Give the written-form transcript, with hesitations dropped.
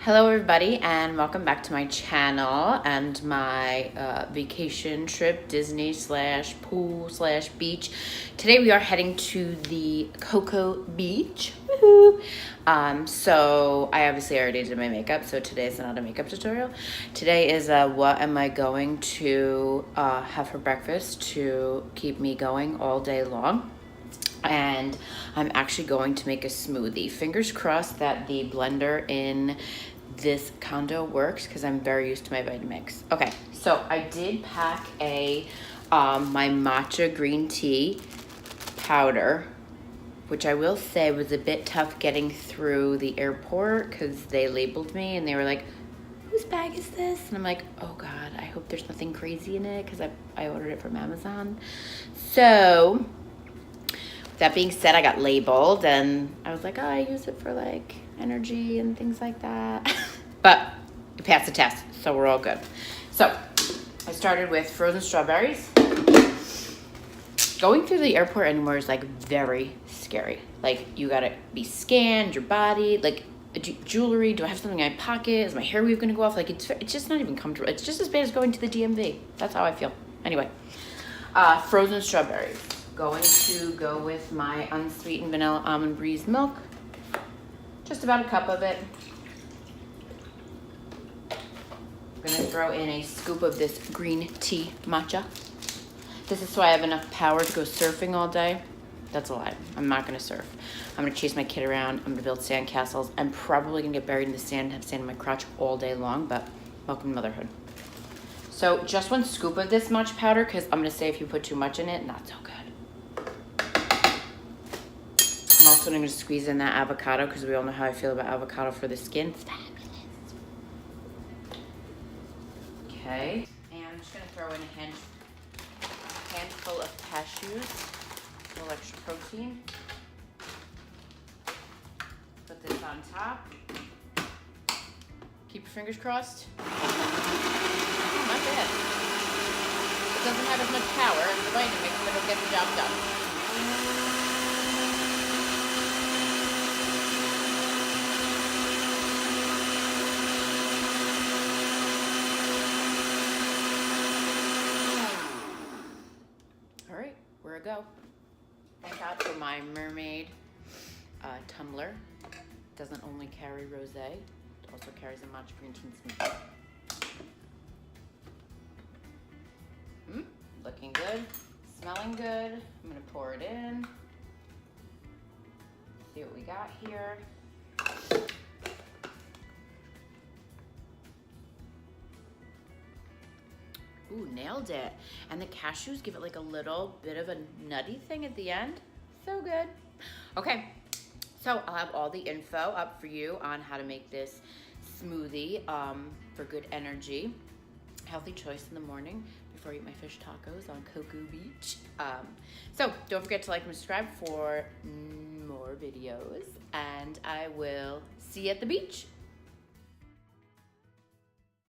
Hello everybody and welcome back to my channel and my vacation trip, Disney / pool / beach. Today we are heading to the Cocoa Beach. Woohoo! So I obviously already did my makeup, so today is not a makeup tutorial. Today is what am I going to have for breakfast to keep me going all day long. And I'm actually going to make a smoothie. Fingers crossed that the blender in this condo works because I'm very used to my Vitamix. Okay, so I did pack my matcha green tea powder, which I will say was a bit tough getting through the airport because they labeled me and they were like, whose bag is this? And I'm like, oh God, I hope there's nothing crazy in it because I ordered it from Amazon. So that being said, I got labeled and I was like, oh, I use it for like energy and things like that. But it passed the test, so we're all good. So I started with frozen strawberries. Going through the airport anymore is like very scary. Like you gotta be scanned, your body, like jewelry. Do I have something in my pocket? Is my hair weave gonna go off? Like it's just not even comfortable. It's just as bad as going to the DMV. That's how I feel. Anyway, frozen strawberries. Going to go with my unsweetened vanilla almond breeze milk. Just about a cup of it. I'm gonna throw in a scoop of this green tea matcha. This is so I have enough power to go surfing all day. That's a lie. I'm not gonna surf. I'm gonna chase my kid around. I'm gonna build sand castles. I'm probably gonna get buried in the sand and have sand in my crotch all day long, but welcome to motherhood. So just 1 scoop of this matcha powder because I'm gonna say if you put too much in it, not so good. I'm also going to squeeze in that avocado because we all know how I feel about avocado for the skin. Fabulous. Okay. And I'm just going to throw in a handful of cashews, a little extra protein. Put this on top. Keep your fingers crossed. Oh, not bad. It doesn't have as much power as the Vitamix, but it'll get the job done. Go. Thank God for my mermaid tumbler. Doesn't only carry rosé, it also carries a matcha green tea smoothie. Looking good, smelling good. I'm gonna pour it in. See what we got here. Ooh, nailed it. And the cashews give it like a little bit of a nutty thing at the end. So good. Okay, so I'll have all the info up for you on how to make this smoothie for good energy. Healthy choice in the morning before I eat my fish tacos on Cocoa Beach. So don't forget to like and subscribe for more videos, and I will see you at the beach.